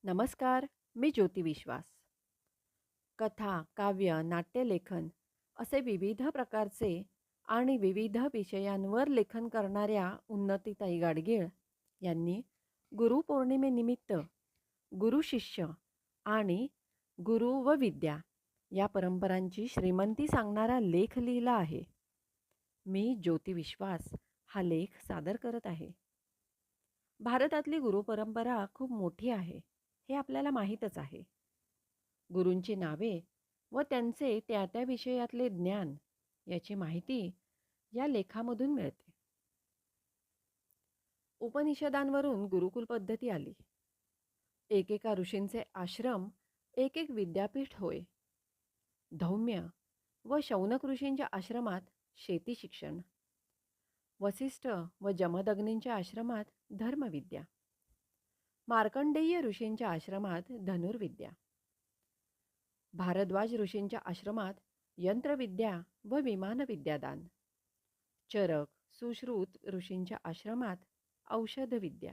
नमस्कार, मी ज्योती विश्वास. कथा, काव्य, नाट्यलेखन असे विविध प्रकारचे आणि विविध विषयांवर लेखन करणाऱ्या उन्नतीताई गाडगीळ यांनी गुरुपौर्णिमेनिमित्त गुरु-शिष्य आणि गुरु व विद्या या परंपरांची श्रीमंती सांगणारा लेख लिहिला आहे. मी ज्योती विश्वास हा लेख सादर करत आहे. भारतातली गुरुपरंपरा खूप मोठी आहे, हे आपल्याला माहीतच आहे. गुरूंची नावे व त्यांचे त्या त्या विषयातले ज्ञान याची माहिती या लेखामधून मिळते. उपनिषदांवरून गुरुकुल पद्धती आली. एकेका ऋषींचे आश्रम एक एक विद्यापीठ होय. धौम्य व शौनक ऋषींच्या आश्रमात शेती शिक्षण, वसिष्ठ व जमदग्नींच्या आश्रमात धर्मविद्या, मार्कंडेय ऋषींच्या आश्रमात धनुर्विद्या, भारद्वाज ऋषींच्या आश्रमात यंत्रविद्या व विमानविद्यादान, चरक सुश्रुत ऋषींच्या आश्रमात औषधविद्या,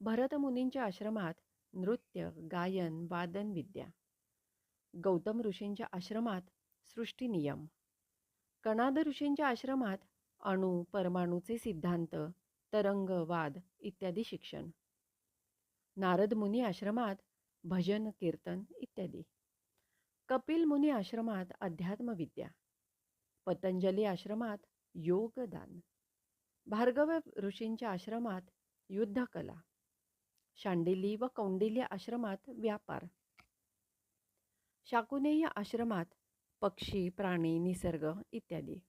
भरतमुनींच्या आश्रमात नृत्य गायन वादन विद्या, गौतम ऋषींच्या आश्रमात सृष्टीनियम, कणाद ऋषींच्या आश्रमात अणु परमाणूचे सिद्धांत तरंगवाद इत्यादी शिक्षण, नारद मुनी आश्रमात भजन कीर्तन इत्यादी, कपिल मुनी आश्रमात अध्यात्मविद्या, पतंजली आश्रमात योगदान, भार्गव ऋषींच्या आश्रमात युद्धकला, शांडिली व कौंडिल्य आश्रमात व्यापार, शाकुनेय आश्रमात पक्षी प्राणी निसर्ग इत्यादी,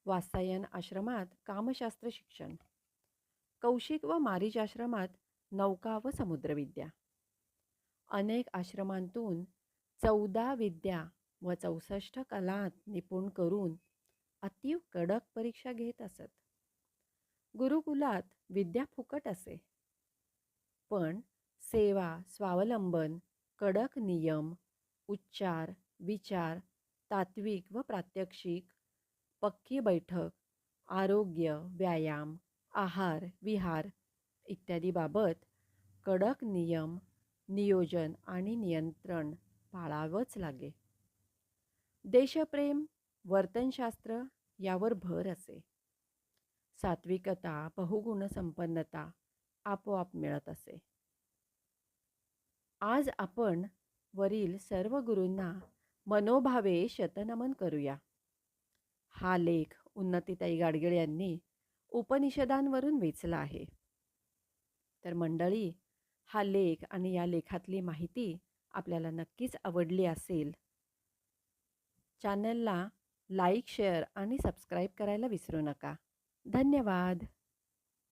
वात्सायन आश्रमात कामशास्त्र शिक्षण, कौशिक व मारीच आश्रमात नौका व समुद्रविद्या. अनेक आश्रमांतून 14 विद्या व 64 कलांत निपुण करून अति कडक परीक्षा घेत असत. गुरुकुलात विद्या फुकट असे, पण सेवा, स्वावलंबन, कडक नियम, उच्चार, विचार, तात्विक व प्रात्यक्षिक, पक्की बैठक, आरोग्य, व्यायाम, आहार, विहार इत्यादी बाबत कडक नियम, नियोजन आणि नियंत्रण पाळावंच लागे. देशप्रेम, वर्तनशास्त्र यावर भर असे. सात्विकता, बहुगुण संपन्नता आपोआप मिळत असे. आज आपण वरील सर्व गुरूंना मनोभावे शतनमन करूया. हा लेख उन्नतीताई गाडगीळ यांनी उपनिषदांवरून वेचला आहे. तर मंडळी, हा लेख आणि या लेखातली माहिती आपल्याला नक्कीच आवडली असेल. चॅनलला लाईक, शेअर आणि सबस्क्राईब करायला विसरू नका. धन्यवाद.